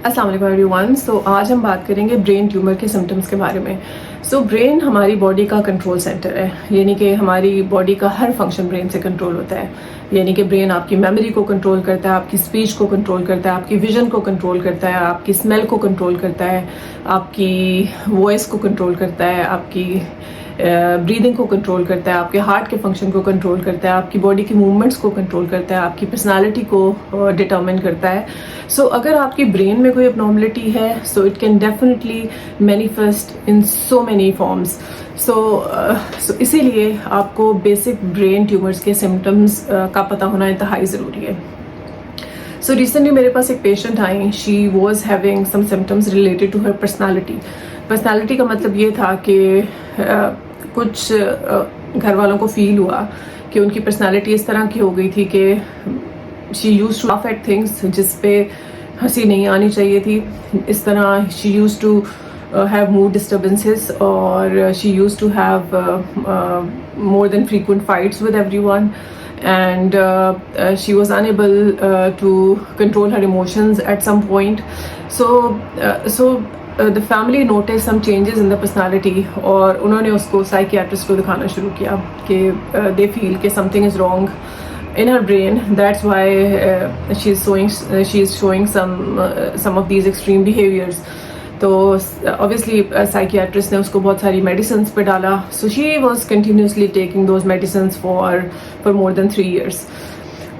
अस्सलाम वालेकुम एवरीवन। सो आज हम बात करेंगे ब्रेन ट्यूमर के सिम्टम्स के बारे में। ब्रेन हमारी बॉडी का कंट्रोल सेंटर है, यानी कि हमारी बॉडी का हर फंक्शन ब्रेन से कंट्रोल होता है। यानी कि ब्रेन आपकी मेमोरी को कंट्रोल करता है, आपकी स्पीच को कंट्रोल करता है, आपकी विजन को कंट्रोल करता है, आपकी स्मेल को कंट्रोल करता है, आपकी वॉइस को कंट्रोल करता है, आपकी ब्रीदिंग को कंट्रोल करता है, आपके हार्ट के फंक्शन को कंट्रोल करता है, आपकी बॉडी की मूवमेंट्स को कंट्रोल करता है, आपकी पर्सनालिटी को डिटर्मिन करता है। अगर आपकी ब्रेन में कोई एबनॉर्मलिटी है, it can definitely manifest in so many forms. इसीलिए आपको बेसिक ब्रेन ट्यूमर्स के सिम्टम्स का पता होना इंतहाई ज़रूरी है। रिसेंटली मेरे पास एक पेशेंट आई, she was having some symptoms related to her personality. Personality का मतलब ये था कि कुछ घर वालों को फील हुआ कि उनकी पर्सनालिटी इस तरह की हो गई थी कि she used to laugh at things जिस पे हंसी नहीं आनी चाहिए थी। इस तरह she used to have mood disturbances, or she used to have more than frequent fights with everyone, and she was unable to control her emotions at some point. The family noticed some changes in the personality, और उन्होंने उसको psychiatrist को दिखाना शुरू किया कि they feel कि something is wrong in her brain. That's why she is showing some of these extreme behaviors. तो ऑब्वियसली साइकियाट्रिस्ट ने उसको बहुत सारी मेडिसिन पे डाला। She was continuously taking those medicine for more than 3 years,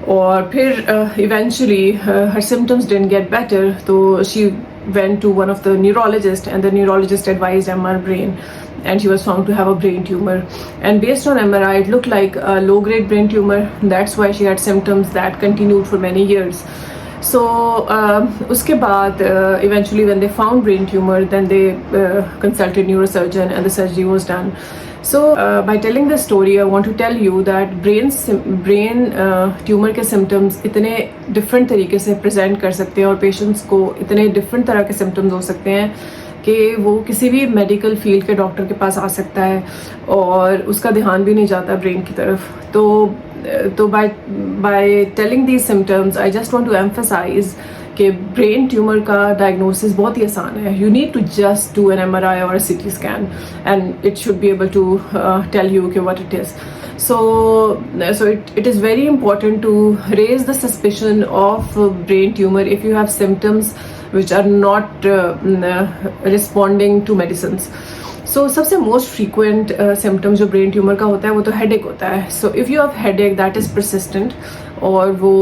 और फिर eventually her symptoms didn't get better, तो she went to one of the neurologist, and the neurologist advised MR brain, and she was found to have a brain tumor. And based on MRI, it looked like a low-grade brain tumor. That's why she had symptoms that continued for many years. उसके बाद eventually when they found brain tumor, then they consulted neurosurgeon and the surgery was done. By telling this story, I want to tell you that brain tumor के symptoms इतने different तरीके से present कर सकते हैं, और patients को इतने different तरह के symptoms हो सकते हैं कि वो किसी भी मेडिकल फील्ड के डॉक्टर के पास आ सकता है और उसका ध्यान भी नहीं जाता ब्रेन की तरफ। तो by telling these symptoms, I just want to emphasise कि ब्रेन ट्यूमर का डायग्नोसिस बहुत ही आसान है। You need to just do an MRI और CT scan, and it should be able to tell you कि what it is. So it is very important to raise the suspicion of brain tumor if you have symptoms which are not responding to medicines. सबसे most frequent symptom जो brain tumour का होता है वो तो headache होता है। If you have headache that is persistent, और वो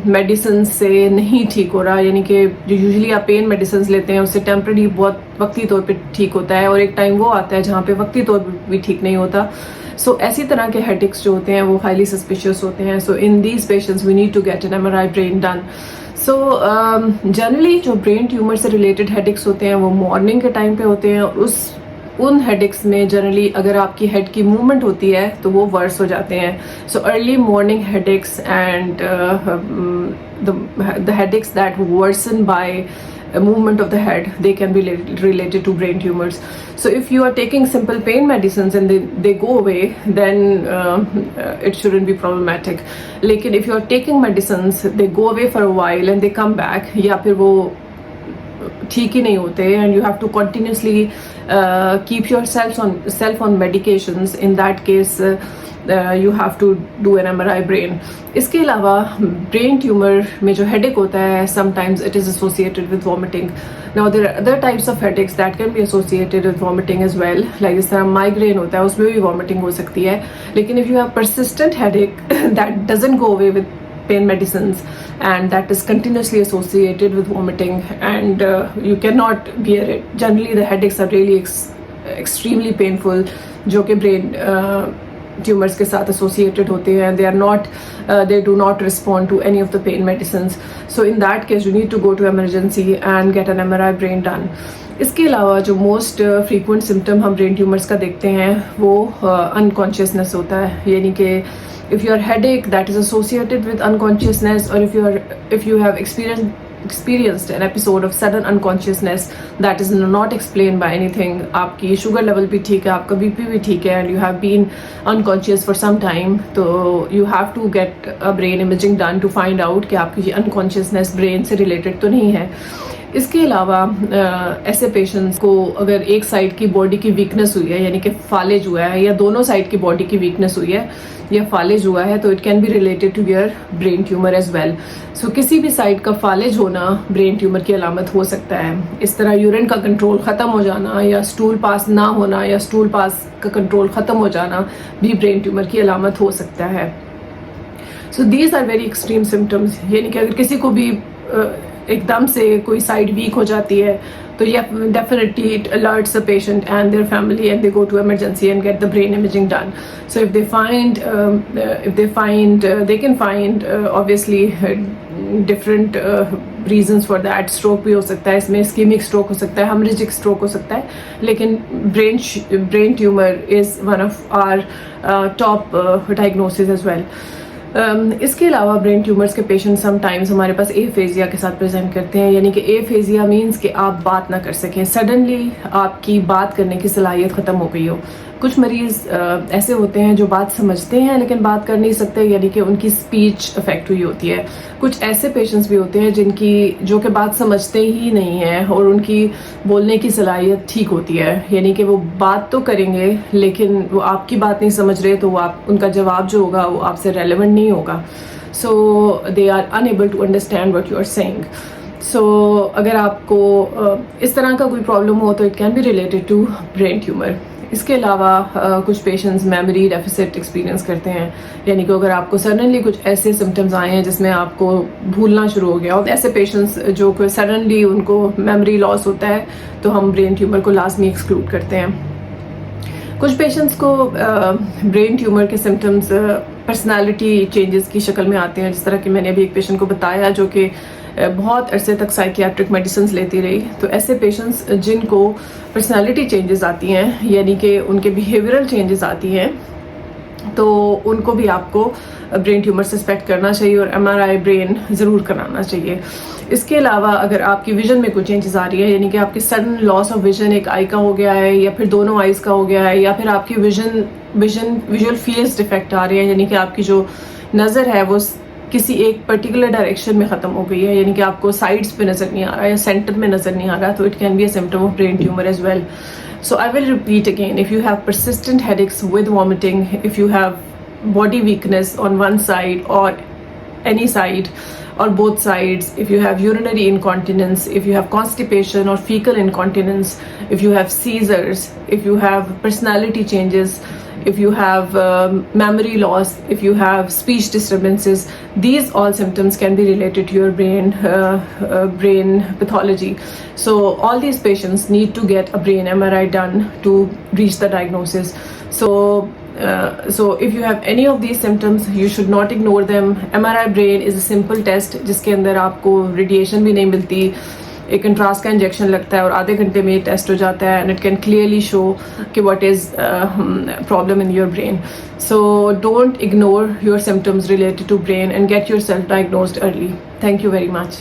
मेडिसिन से नहीं ठीक हो रहा, यानी कि जो यूजुअली आप पेन मेडिसिन लेते हैं उससे टेम्पररी बहुत वक्ती तौर पे ठीक होता है, और एक टाइम वो आता है जहाँ पे वक्ती तौर पे भी ठीक नहीं होता। ऐसी तरह के हेडेक्स जो होते हैं वो हाईली सस्पिशियस होते हैं। In these patients we need to get an MRI brain done. Generally जो ब्रेन ट्यूमर से रिलेटेड हेडेक्स होते हैं वो मॉर्निंग के टाइम पे होते हैं, और उन हेडेक्स में जनरली अगर आपकी हेड की मूवमेंट होती है तो वो वर्स हो जाते हैं। Early morning headaches and the headaches that worsen by movement of the head, they can be related to brain tumors. If you are taking simple pain medicines and they go away, then it shouldn't be problematic. Lekin if you are taking medicines, they go away for a while and they come back, या फिर वो ठीक ही नहीं होते, and you have to continuously keep yourself on medications, in that case you have to do an MRI brain. इसके अलावा brain tumour में जो हेडेक होता है, sometimes it is associated with vomiting. Now there are other types of headaches that can be associated with vomiting as well, like जिस तरह migraine होता है उसमें भी vomiting हो सकती है। लेकिन if you have persistent headache that doesn't go away with pain medicines, and that is continuously associated with vomiting, and you cannot bear it. Generally the headaches are really extremely painful, जो कि brain tumors के साथ associated होते हैं, they do not respond to any of the pain medicines. In that case you need to go to emergency and get an MRI brain done. इसके अलावा जो most frequent symptom हम brain tumours का देखते हैं वो अनकॉन्शियसनेस होता है, यानी कि if your headache that is associated with unconsciousness, or if you have experienced an episode of sudden unconsciousness that is not explained by anything, आपकी शुगर लेवल भी ठीक है, आपका BP भी ठीक है, and you have been unconscious for some time, तो you have to get a brain imaging done to find out कि आपकी unconsciousness brain से related तो नहीं है। इसके अलावा ऐसे पेशेंट्स को अगर एक साइड की बॉडी की वीकनेस हुई है, यानी कि फालिज हुआ है, या दोनों साइड की बॉडी की वीकनेस हुई है या फालिज हुआ है, तो it can be related to your brain tumour as well. So किसी भी साइड का फालिज होना ब्रेन ट्यूमर की अलामत हो सकता है. इस तरह यूरिन का कंट्रोल ख़त्म हो जाना या स्टूल पास ना होना या स्टूल पास का कंट्रोल ख़त्म हो जाना भी ब्रेन ट्यूमर की अलामत हो सकता है. So these are very extreme symptoms. यानी कि अगर किसी को भी एकदम से कोई साइड वीक हो जाती है तो ये definitely it alerts the patient and their family and they go to emergency and get the brain imaging done. So if they find they can find obviously different reasons for that. Stroke भी हो सकता है इसमें, ischaemic stroke हो सकता है, haemorrhagic stroke हो सकता है, लेकिन brain tumour is one of our top diagnosis as well. इसके अलावा ब्रेन ट्यूमर्स के पेशेंट समटाइम्स हमारे पास एफेजिया के साथ प्रेजेंट करते हैं. यानी कि एफेजिया मीन्स कि आप बात ना कर सकें, सडनली आपकी बात करने की सलाहियत ख़त्म हो गई हो. कुछ मरीज़ ऐसे होते हैं जो बात समझते हैं लेकिन बात कर नहीं सकते, यानी कि उनकी स्पीच अफेक्ट हुई होती है. कुछ ऐसे पेशेंट्स भी होते हैं जो कि बात समझते ही नहीं है और उनकी बोलने की सलाहियत ठीक होती है, यानी कि वो बात तो करेंगे लेकिन वो आपकी बात नहीं समझ रहे, तो उनका जवाब जो होगा वो आपसे रेलेवेंट नहीं होगा. So they are unable to understand what you are saying. So अगर आपको इस तरह का कोई प्रॉब्लम हो तो it can be related to brain tumour. इसके अलावा कुछ पेशेंट्स मेमोरी डेफिसिट एक्सपीरियंस करते हैं, यानी कि अगर आपको सडनली कुछ ऐसे सिम्टम्स आए हैं जिसमें आपको भूलना शुरू हो गया, और ऐसे पेशेंट्स जो कोई सडनली उनको मेमोरी लॉस होता है तो हम ब्रेन ट्यूमर को लाजमी एक्सक्लूड करते हैं. कुछ पेशेंट्स को ब्रेन ट्यूमर के सिम्टम्स पर्सनालिटी चेंजेस की शक्ल में आते हैं, जिस तरह कि मैंने अभी एक पेशेंट को बताया जो कि बहुत अरसे तक साइकियाट्रिक मेडिसिन लेती रही. तो ऐसे पेशेंट्स जिनको पर्सनालिटी चेंजेस आती हैं, यानी कि उनके बिहेवियरल चेंजेस आती हैं, तो उनको भी आपको ब्रेन ट्यूमर सस्पेक्ट करना चाहिए और MRI ब्रेन ज़रूर कराना चाहिए. इसके अलावा अगर आपकी विजन में कोई चेंजेस आ रही है, यानी कि आपकी सडन लॉस ऑफ विजन, एक आई का हो गया है या फिर दोनों आईज का हो गया है, या फिर आपकी विजुअल फील्ड्स डिफेक्ट आ रही है, यानी कि आपकी जो नज़र है वो किसी एक पर्टिकुलर डायरेक्शन में ख़त्म हो गई है, यानी कि आपको साइड्स पे नज़र नहीं आ रहा है या सेंटर में नज़र नहीं आ रहा, तो it can be a symptom of brain tumour as well. So I will repeat again, if you have persistent headaches with vomiting, if you have body weakness on one side or any side or both sides, if you have urinary incontinence, if you have constipation or fecal incontinence, if you have seizures, if you have personality changes, if you have memory loss, if you have speech disturbances, these all symptoms can be related to your brain pathology. So all these patients need to get a brain MRI done to reach the diagnosis. So if you have any of these symptoms, you should not ignore them. MRI brain is a simple test जिसके अंदर आपको radiation भी नहीं मिलती, एक contrast का injection लगता है और आधे घंटे में ये टेस्ट हो जाता है, and it can clearly show कि what is problem in your brain. So don't ignore your symptoms related to brain and get yourself diagnosed early. Thank you very much.